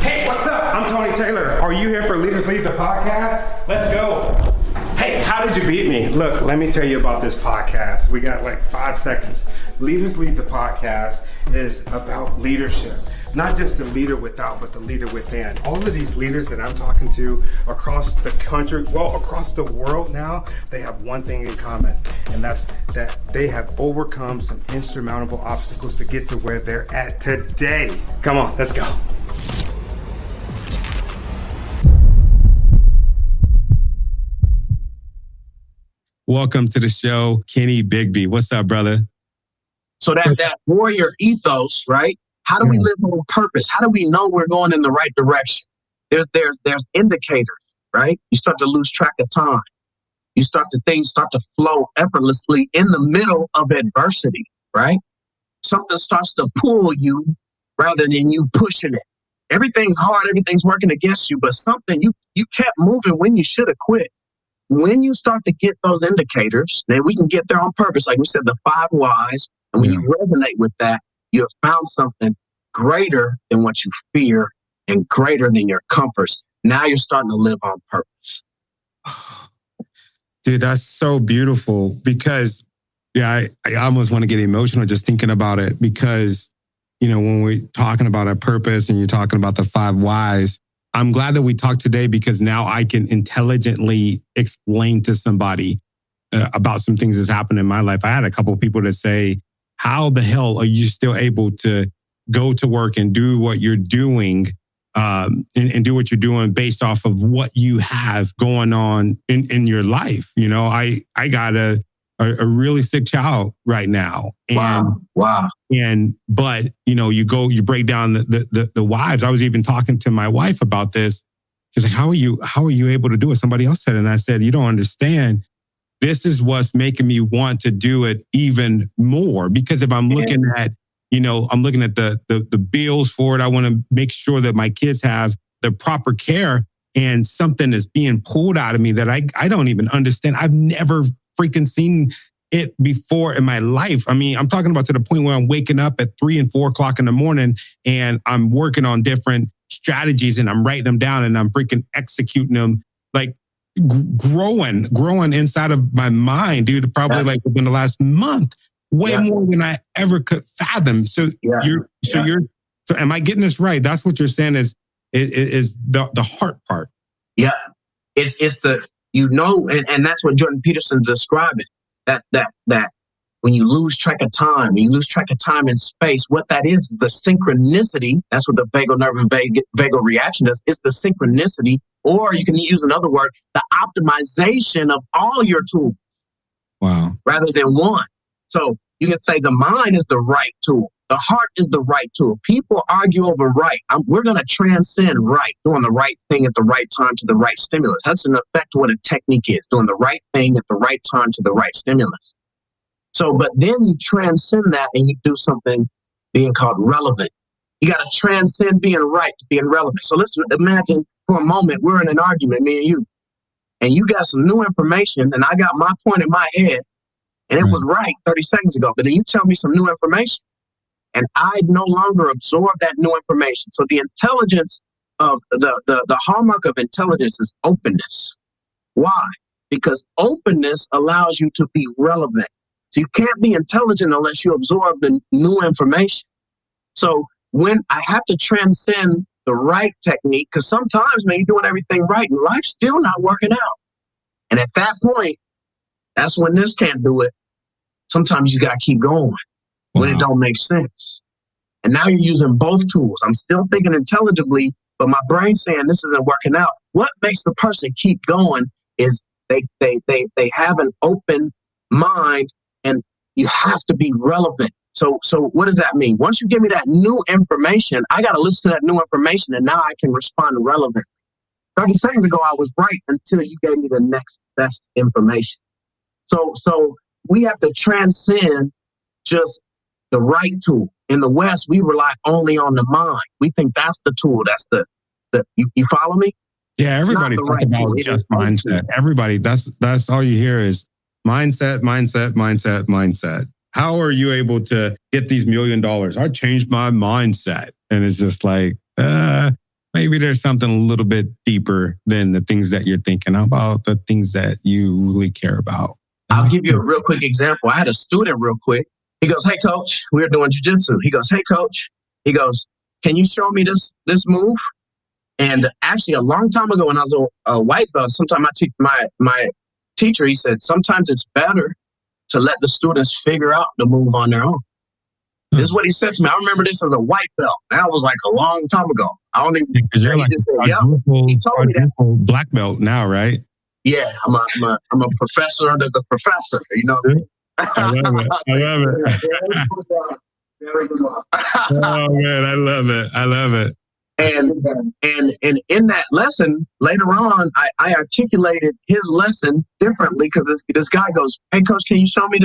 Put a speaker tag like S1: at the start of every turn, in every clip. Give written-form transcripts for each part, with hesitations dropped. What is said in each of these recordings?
S1: Hey, what's up? I'm Tony Taylor. Are you here for Leaders Lead the podcast? Let's go. Hey, how did you beat me? Look, let me tell you about this podcast. We got like 5 seconds. Leaders Lead the podcast is about leadership. Not just the leader without, but the leader within. All of these leaders that I'm talking to across the country, well, across the world now, they have one thing in common, and that's that they have overcome some insurmountable obstacles to get to where they're at today. Come on, let's go. Welcome to the show, Kenny Bigbee. What's up, brother?
S2: So that warrior ethos, right? How do we live on purpose? How do we know we're going in the right direction? There's indicators, right? You start to lose track of time. Things start to flow effortlessly in the middle of adversity, right? Something starts to pull you rather than you pushing it. Everything's hard, everything's working against you, but something you kept moving when you should have quit. When you start to get those indicators, then we can get there on purpose. Like we said, the 5 whys. And when you resonate with that, you have found something greater than what you fear and greater than your comforts. Now you're starting to live on purpose.
S1: Dude, that's so beautiful because, I almost want to get emotional just thinking about it because, when we're talking about our purpose and you're talking about the 5 whys, I'm glad that we talked today because now I can intelligently explain to somebody about some things that's happened in my life. I had a couple of people that say, how the hell are you still able to go to work and do what you're doing and do what you're doing based off of what you have going on in your life? I got a really sick child right now. And,
S2: wow.
S1: But you break down the wives. I was even talking to my wife about this. She's like, how are you able to do it? Somebody else said it. And I said, you don't understand. This is what's making me want to do it even more. Because if I'm looking at, I'm looking at the bills for it. I want to make sure that my kids have the proper care, and something is being pulled out of me that I don't even understand. I've never freaking seen it before in my life. I mean, I'm talking about to the point where I'm waking up at 3 and 4 o'clock in the morning and I'm working on different strategies and I'm writing them down and I'm freaking executing them, like growing inside of my mind, dude, probably like within the last month, way more than I ever could fathom. So so am I getting this right? That's what you're saying is the heart part.
S2: Yeah. It's the, and that's what Jordan Peterson's describing. That when you lose track of time, when you lose track of time and space, what that is the synchronicity. That's what the vagal nerve and vagal reaction is. It's the synchronicity, or you can use another word, the optimization of all your tools.
S1: Wow.
S2: Rather than one. So you can say the mind is the right tool. The heart is the right tool. People argue over right. We're going to transcend right, doing the right thing at the right time to the right stimulus. That's an effect of what a technique is, doing the right thing at the right time to the right stimulus. So, but then you transcend that and you do something being called relevant. You got to transcend being right to being relevant. So let's imagine for a moment, we're in an argument, me and you got some new information and I got my point in my head and it was right 30 seconds ago, but then you tell me some new information. And I no longer absorb that new information. So the intelligence of the hallmark of intelligence is openness. Why? Because openness allows you to be relevant. So you can't be intelligent unless you absorb the new information. So when I have to transcend the right technique, because sometimes, man, you're doing everything right and life's still not working out. And at that point, that's when this can't do it. Sometimes you got to keep going. When it don't make sense. And now you're using both tools. I'm still thinking intelligibly, but my brain's saying this isn't working out. What makes the person keep going is they have an open mind and you have to be relevant. So what does that mean? Once you give me that new information, I got to listen to that new information and now I can respond relevant. 30 seconds ago, I was right until you gave me the next best information. So we have to transcend just the right tool. In the West, we rely only on the mind. We think that's the tool. That's the you follow me?
S1: Yeah, everybody talks about just mindset. Everybody, that's all you hear is mindset, mindset, mindset, mindset. How are you able to get these $1 million? I changed my mindset. And it's just like, maybe there's something a little bit deeper than the things that you're thinking about, the things that you really care about.
S2: I'll give you a real quick example. I had a student real quick. He goes, "Hey, coach, we were doing jiu-jitsu." He goes, "Hey, coach." He goes, "Can you show me this move?" And actually, a long time ago when I was a white belt, sometime my teacher, he said, sometimes it's better to let the students figure out the move on their own. This is what he said to me. I remember this as a white belt. That was like a long time ago. I don't even.
S1: Because you're like
S2: just said, "Yeah." He told me that.
S1: Black belt now, right?
S2: Yeah, I'm a professor under the professor. You know.
S1: I love it. Oh man, I love it.
S2: And in that lesson later on, I articulated his lesson differently because this guy goes, "Hey, coach, can you show me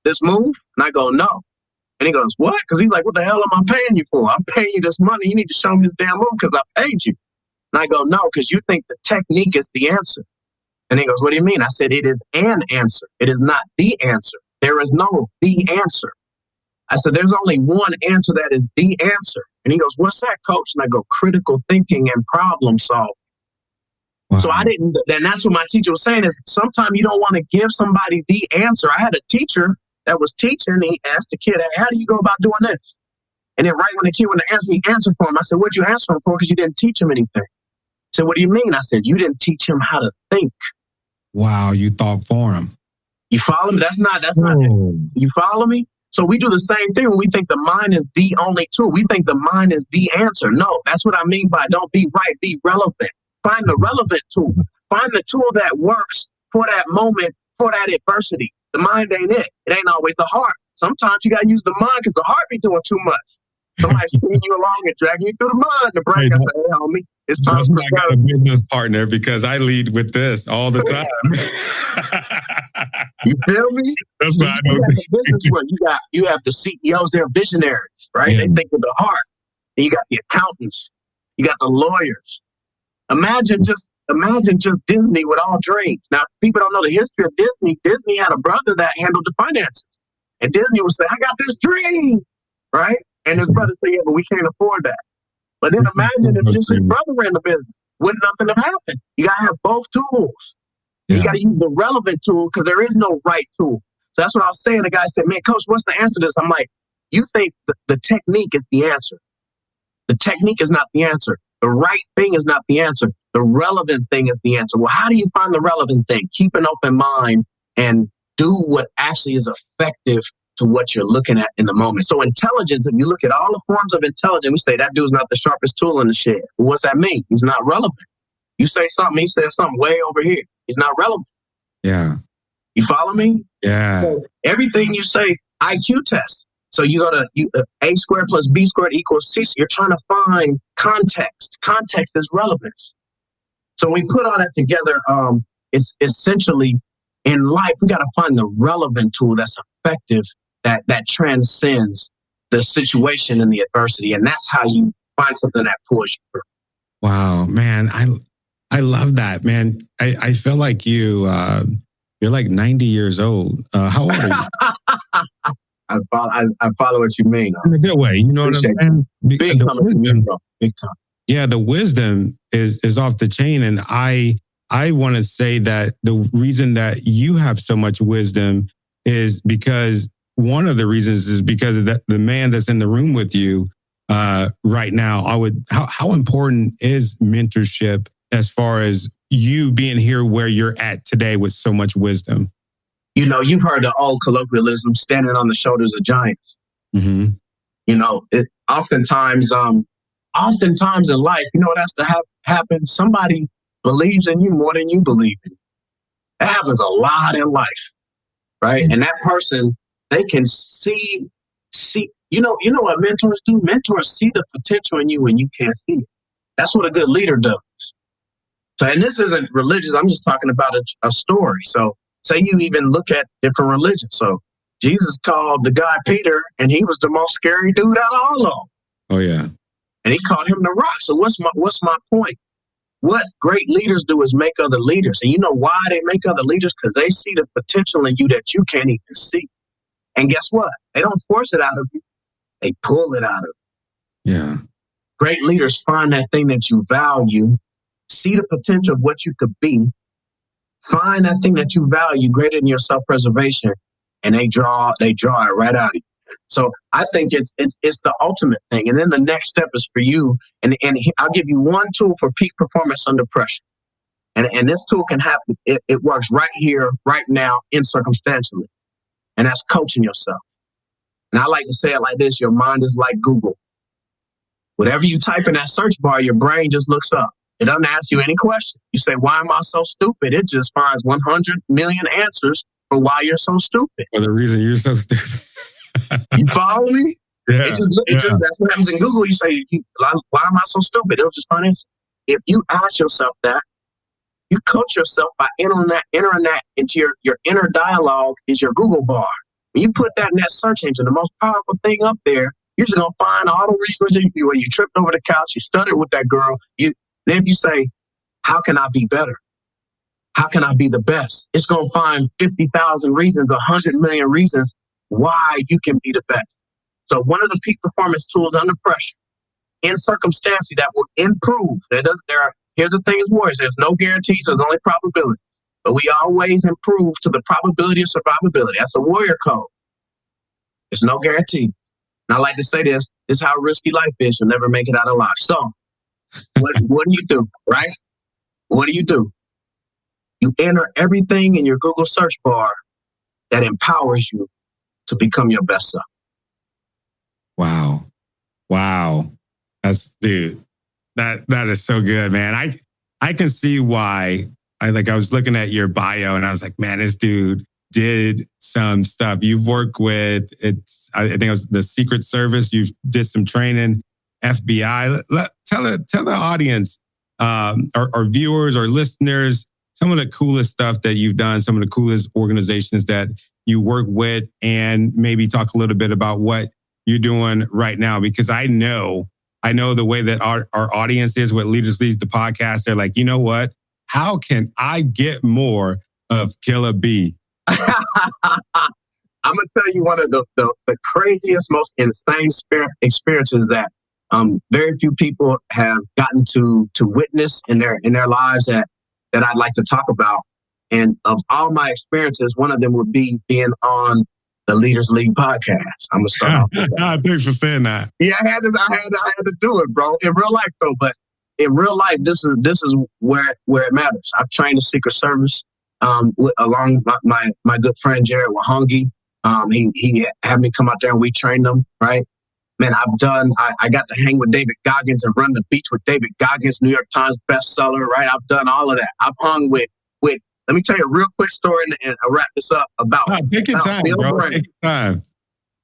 S2: this move?" And I go, "No." And he goes, "What?" Because he's like, "What the hell am I paying you for? I'm paying you this money. You need to show me this damn move because I paid you." And I go, "No, because you think the technique is the answer." And he goes, "What do you mean?" I said, "It is an answer. It is not the answer. There is no the answer." I said, "There's only one answer that is the answer." And he goes, "What's that, coach?" And I go, "Critical thinking and problem solving." Wow. So and that's what my teacher was saying is sometimes you don't want to give somebody the answer. I had a teacher that was teaching, and he asked the kid, "How do you go about doing this?" And then right when the kid went to answer, he answered for him. I said, "What'd you answer him for? Because you didn't teach him anything." He said, "What do you mean?" I said, "You didn't teach him how to think."
S1: Wow, you thought for him.
S2: You follow me? That's not you follow me? So we do the same thing when we think the mind is the only tool. We think the mind is the answer. No, that's what I mean by don't be right, be relevant. Find the relevant tool. Find the tool that works for that moment, for that adversity. The mind ain't it. It ain't always the heart. Sometimes you got to use the mind because the heart be doing too much. Somebody's steering you along and dragging you through the mind. The brain can say, "Hey, homie, it's time to
S1: I got a business partner because I lead with this all the time."
S2: You feel me?
S1: That's what I know.
S2: You have the CEOs, they're visionaries, right? Yeah. They think with the heart. And you got the accountants, you got the lawyers. Imagine just Disney with all dreams. Now, people don't know the history of Disney. Disney had a brother that handled the finances. And Disney would say, "I got this dream," right? And his brother said, "Yeah, but we can't afford that." But then imagine if just his brother ran the business. Wouldn't nothing have happened? You got to have both tools. Yeah. You got to use the relevant tool because there is no right tool. So that's what I was saying. The guy said, "Man, coach, what's the answer to this?" I'm like, you think the technique is the answer. The technique is not the answer. The right thing is not the answer. The relevant thing is the answer. Well, how do you find the relevant thing? Keep an open mind and do what actually is effective to what you're looking at in the moment. So intelligence, if you look at all the forms of intelligence, we say that dude's not the sharpest tool in the shed. Well, what's that mean? He's not relevant. You say something, he says something way over here. He's not relevant.
S1: Yeah.
S2: You follow me?
S1: Yeah.
S2: So everything you say, IQ test. So you go to A squared plus B squared equals C. So you're trying to find context. Context is relevance. So when we put all that together, it's essentially in life, we got to find the relevant tool that's effective, that transcends the situation and the adversity. And that's how you find something that pulls you through.
S1: Wow, man. I love that, man. I feel like you're like 90 years old. How old are you?
S2: I follow what you mean.
S1: In a good way. You know what I'm saying?
S2: Big time.
S1: Yeah, the wisdom is off the chain. And I want to say that the reason that you have so much wisdom is because one of the reasons is because of the man that's in the room with you right now. How important is mentorship as far as you being here where you're at today with so much wisdom?
S2: You know, you've heard the old colloquialism, standing on the shoulders of giants.
S1: Mm-hmm.
S2: You know, oftentimes in life, you know what has to happen? Somebody believes in you more than you believe in. That happens a lot in life, right? And that person, they can see. You know what mentors do? Mentors see the potential in you when you can't see it. That's what a good leader does. So, and this isn't religious. I'm just talking about a story. So, say you even look at different religions. So, Jesus called the guy Peter, and he was the most scary dude out of all of them.
S1: Oh yeah.
S2: And he called him the rock. So, what's my point? What great leaders do is make other leaders. And you know why they make other leaders? Because they see the potential in you that you can't even see. And guess what? They don't force it out of you. They pull it out of you.
S1: Yeah.
S2: Great leaders find that thing that you value, see the potential of what you could be, find that thing that you value greater than your self-preservation, and they draw it right out of you. So I think it's the ultimate thing. And then the next step is for you. And I'll give you one tool for peak performance under pressure. And this tool can happen. It works right here, right now, circumstantially. And that's coaching yourself. And I like to say it like this: your mind is like Google. Whatever you type in that search bar, your brain just looks up. It doesn't ask you any question. You say, why am I so stupid? It just finds 100 million answers for why you're so stupid.
S1: For the reason you're so stupid.
S2: You follow me?
S1: Yeah.
S2: Just, that's what happens in Google. You say, why am I so stupid? It'll just find answers. If you ask yourself that, you coach yourself by entering that into your inner dialogue is your Google bar. When you put that in that search engine, the most powerful thing up there, you're just going to find all the reasons where you tripped over the couch, you stuttered with that girl. Then if you say, how can I be better? How can I be the best? It's going to find 50,000 reasons, 100 million reasons why you can be the best. So one of the peak performance tools under pressure, in circumstances that will improve. Here's the thing as warriors, there's no guarantees, there's only probability. But we always improve to the probability of survivability. That's a warrior code. There's no guarantee. And I like to say this is how risky life is. You'll never make it out alive. So what do you do, right? What do? You enter everything in your Google search bar that empowers you to become your best self.
S1: Wow. Dude, that is so good, man. I can see why. I was looking at your bio and I was like, man, this dude did some stuff. You've worked with I think it was the Secret Service. You did some training, FBI. Tell the audience, or viewers or listeners, some of the coolest stuff that you've done, some of the coolest organizations that you work with, and maybe talk a little bit about what you're doing right now. Because I know the way that our audience is with Leaders Leads the podcast. They're like, you know what? How can I get more of Killer B?
S2: I'm going to tell you one of the craziest, most insane experiences that very few people have gotten to witness in their lives that I'd like to talk about. And of all my experiences, one of them would be being on the Leaders League podcast. I'm gonna start off with that.
S1: Thanks for saying that.
S2: Yeah, I had to do it, bro. In real life, though, but in real life, this is where it matters. I've trained the Secret Service along my good friend Jared Wahangi. He had me come out there and we trained them, right? Man, I got to hang with David Goggins and run the beach with David Goggins, New York Times bestseller, right? I've done all of that. I've hung with let me tell you a real quick story and I'll wrap this up about Bill Brown.
S1: Take your time.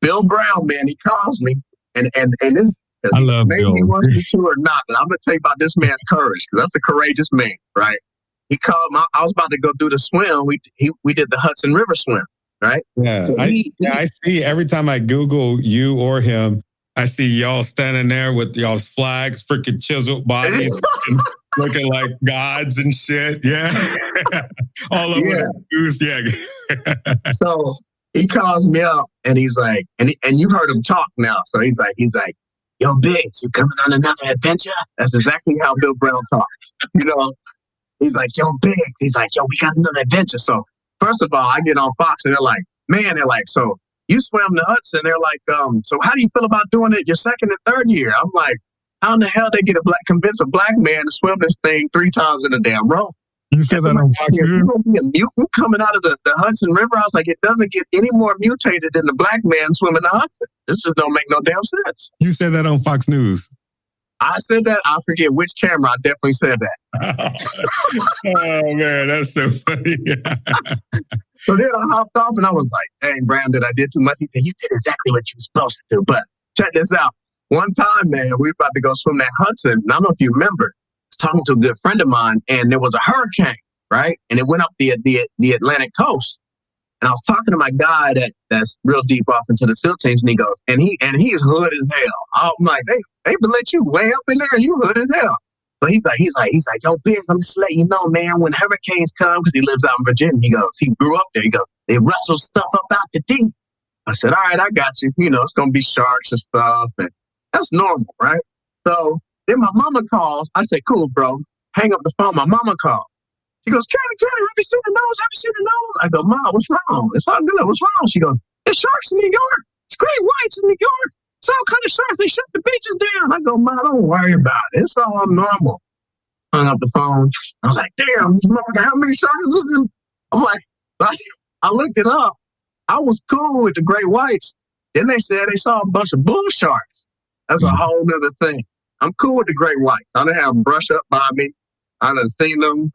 S2: Bill Brown, man, he calls me and this,
S1: I love
S2: maybe
S1: Bill.
S2: he wants me to or not, but I'm going to tell you about this man's courage because that's a courageous man, right? He called me. I was about to go do the swim. We did the Hudson River swim, right?
S1: Yeah, so I see every time I Google you or him, I see y'all standing there with y'all's flags, freaking chiseled bodies, looking like gods and shit. Yeah. All over the news. Yeah.
S2: So he calls me up and he's like, and you heard him talk now. So he's like, yo, Biggs, you coming on another adventure? That's exactly how Bill Brown talks. You know, he's like, yo, Biggs. He's like, yo, we got another adventure. So first of all, I get on Fox and they're like, so you swam the Hudson. They're like, so how do you feel about doing it your second and third year? I'm like, how in the hell they convince a black man to swim this thing 3 times in a damn row?
S1: You said that on Fox News?
S2: You're going to be a mutant coming out of the Hudson River. I was like, it doesn't get any more mutated than the black man swimming the Hudson. This just don't make no damn sense.
S1: You said that on Fox News.
S2: I said that. I forget which camera. I definitely said that.
S1: Oh, man, that's so funny.
S2: So then I hopped off and I was like, dang, Brandon, I did too much. He said, you did exactly what you were supposed to do. But check this out. One time, man, we were about to go swim that Hudson. And I don't know if you remember, I was talking to a good friend of mine and there was a hurricane, right? And it went up the Atlantic coast. And I was talking to my guy that's real deep off into the SEAL teams, and he goes, and he's hood as hell. I'm like, they let you way up in there, and you hood as hell. So he's like, yo, Biz, I'm just letting you know, man, when hurricanes come, because he lives out in Virginia, he goes, he grew up there. He goes, they wrestle stuff up out the deep. I said, all right, I got you. You know, it's gonna be sharks and stuff, and that's normal, right? So then my mama calls. I say, cool, bro. Hang up the phone. My mama calls. She goes, Kenny, have you seen the nose? Have you seen the nose? I go, Mom, what's wrong? It's all good. What's wrong? She goes, there's sharks in New York. It's great whites in New York. It's all kind of sharks. They shut the beaches down. I go, Mom, don't worry about it. It's all normal. Hung up the phone. I was like, damn, this motherfucker, how many sharks is this? I'm like, I looked it up. I was cool with the great whites. Then they said they saw a bunch of bull sharks. That's a whole nother thing. I'm cool with the great whites. I done have them brush up by me. I done seen them.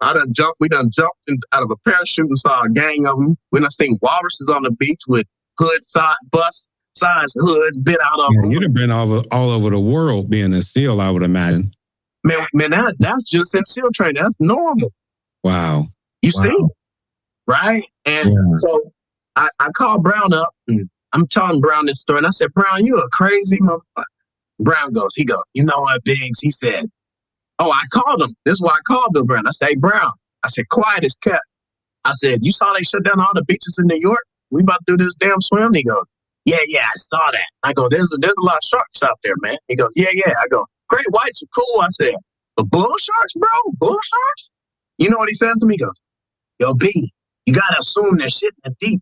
S2: We done jumped out of a parachute and saw a gang of them. We done seen walruses on the beach with bus size hoods bit out of them.
S1: You'd have been all over the world being a SEAL, I would imagine.
S2: Man, that's just in SEAL training. That's normal.
S1: Wow.
S2: You see? Right? And so I called Brown up and I'm telling Brown this story. And I said, Brown, you a crazy motherfucker. Brown goes, you know what, Biggs? He said, oh, I called him. This is why I called Bill Brown. I said, hey, Brown. I said, quiet as kept. I said, you saw they shut down all the beaches in New York? We about to do this damn swim? He goes, yeah, I saw that. I go, there's a lot of sharks out there, man. He goes, yeah. I go, great whites are cool. I said, but bull sharks, bro? Bull sharks? You know what he says to me? He goes, yo, B, you got to assume they're shit in the deep.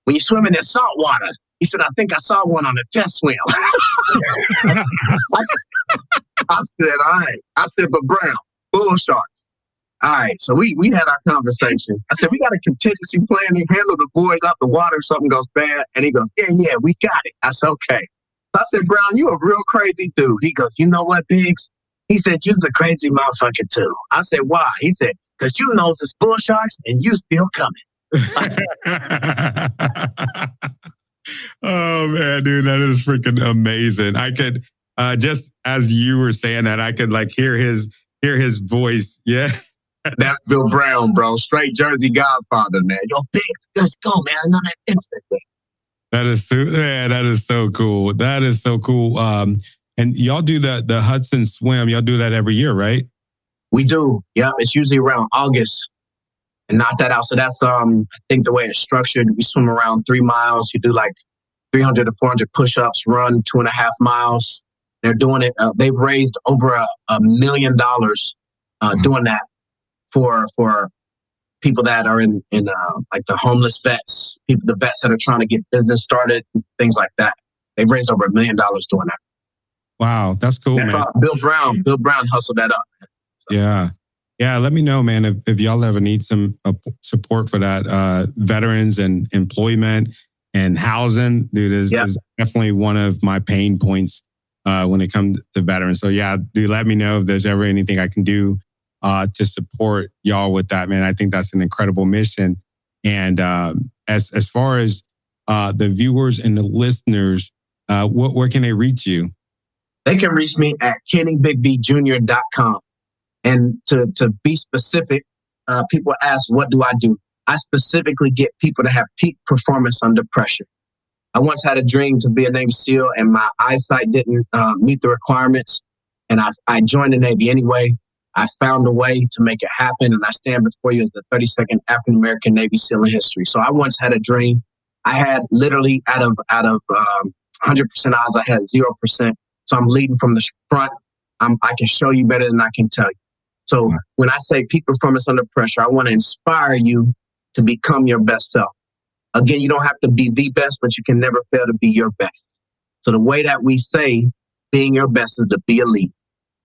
S2: When you swim in that salt water, he said, I think I saw one on a test swim. I said, all right. I said, but Brown, bull sharks. All right. So we had our conversation. I said, we got a contingency plan to handle the boys out the water if something goes bad. And he goes, yeah, we got it. I said, okay. So I said, Brown, you a real crazy dude. He goes, you know what, Biggs? He said, you're a crazy motherfucker too. I said, why? He said, because you know it's bull sharks and you still coming.
S1: Oh man, dude, that is freaking amazing. I could just as you were saying that, I could like hear his voice. Yeah.
S2: That's Bill Brown, bro. Straight Jersey Godfather, man. Yo, Big, let's go, man. Another instant.
S1: That is so cool. That is so cool. And y'all do the Hudson swim. Y'all do that every year, right?
S2: We do. Yeah, it's usually around August. And knock that out. So that's, I think the way it's structured, we swim around 3 miles. You do like 300 to 400 push-ups, run 2.5 miles. They're doing it. They've raised over $1 million doing that for people that are in like the homeless vets, the vets that are trying to get business started, things like that. They've raised over $1 million doing that.
S1: Wow, that's cool, man.
S2: Bill Brown hustled that up. So.
S1: Yeah, let me know, man, if y'all ever need some support for that. Veterans and employment and housing, dude, is definitely one of my pain points when it comes to veterans. So yeah, dude, let me know if there's ever anything I can do to support y'all with that, man. I think that's an incredible mission. And as far as the viewers and the listeners, where can they reach you?
S2: They can reach me at KennyBigbeeJr.com. And to be specific, people ask, what do I do? I specifically get people to have peak performance under pressure. I once had a dream to be a Navy SEAL and my eyesight didn't meet the requirements. And I joined the Navy anyway. I found a way to make it happen. And I stand before you as the 32nd African-American Navy SEAL in history. So I once had a dream. I had literally out of 100% odds, I had 0%. So I'm leading from the front. I can show you better than I can tell you. So when I say peak performance under pressure, I want to inspire you to become your best self. Again, you don't have to be the best, but you can never fail to be your best. So the way that we say being your best is to be elite.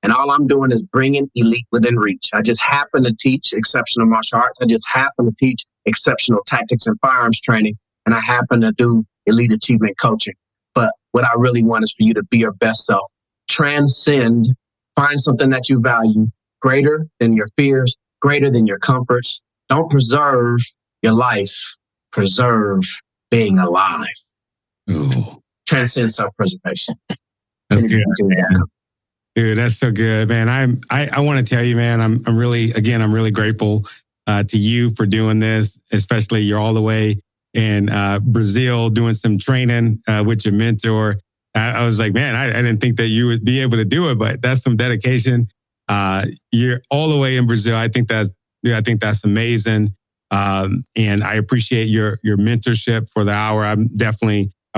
S2: And all I'm doing is bringing elite within reach. I just happen to teach exceptional martial arts. I just happen to teach exceptional tactics and firearms training. And I happen to do elite achievement coaching. But what I really want is for you to be your best self. Transcend, find something that you value, greater than your fears, greater than your comforts. Don't preserve your life. Preserve being alive.
S1: Ooh.
S2: Transcend self-preservation.
S1: That's good. Dude, that's so good, man. I want to tell you, man, I'm really grateful to you for doing this, especially you're all the way in Brazil doing some training with your mentor. I was like, man, I didn't think that you would be able to do it, but that's some dedication. You're all the way in Brazil. I think that's amazing. And I appreciate your mentorship for the hour. I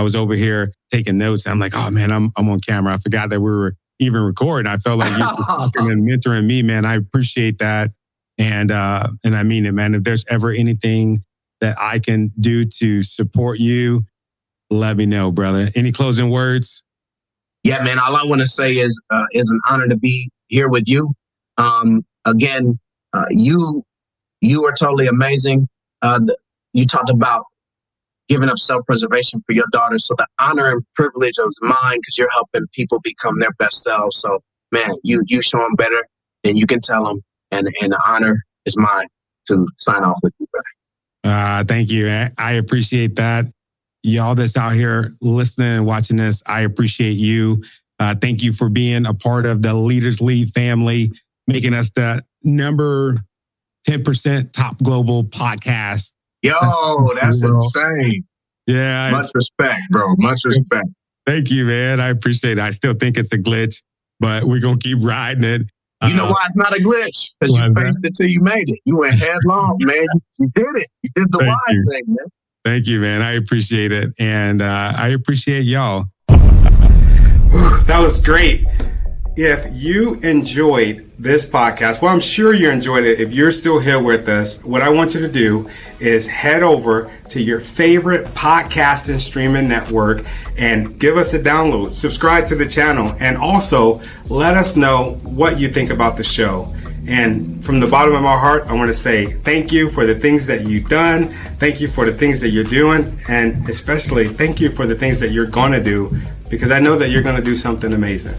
S1: was over here taking notes. I'm like, oh man, I'm on camera. I forgot that we were even record. I felt like you were talking and mentoring me, man. I appreciate that. And I mean it, man. If there's ever anything that I can do to support you, let me know, brother. Any closing words?
S2: Yeah, man. All I want to say is an honor to be here with you. Again, you are totally amazing. You talked about giving up self-preservation for your daughter. So the honor and privilege is mine because you're helping people become their best selves. So, man, you show them better and you can tell them. And the honor is mine to sign off with you, brother.
S1: Thank you. I appreciate that. Y'all that's out here listening and watching this, I appreciate you. Thank you for being a part of the Leaders Lead family, making us the number 10% top global podcast.
S2: Yo, that's insane.
S1: Yeah.
S2: Much respect, bro. Much respect.
S1: Thank you, man. I appreciate it. I still think it's a glitch, but we're going to keep riding it.
S2: You know why it's not a glitch? Because you faced it till you made it. You went headlong, man. You did it. You did the wise thing, man.
S1: Thank you, man. I appreciate it. And I appreciate y'all. That was great. If you enjoyed this podcast, well, I'm sure you enjoyed it. If you're still here with us, what I want you to do is head over to your favorite podcast and streaming network and give us a download. Subscribe to the channel and also let us know what you think about the show. And from the bottom of my heart, I want to say thank you for the things that you've done. Thank you for the things that you're doing. And especially thank you for the things that you're going to do, because I know that you're going to do something amazing.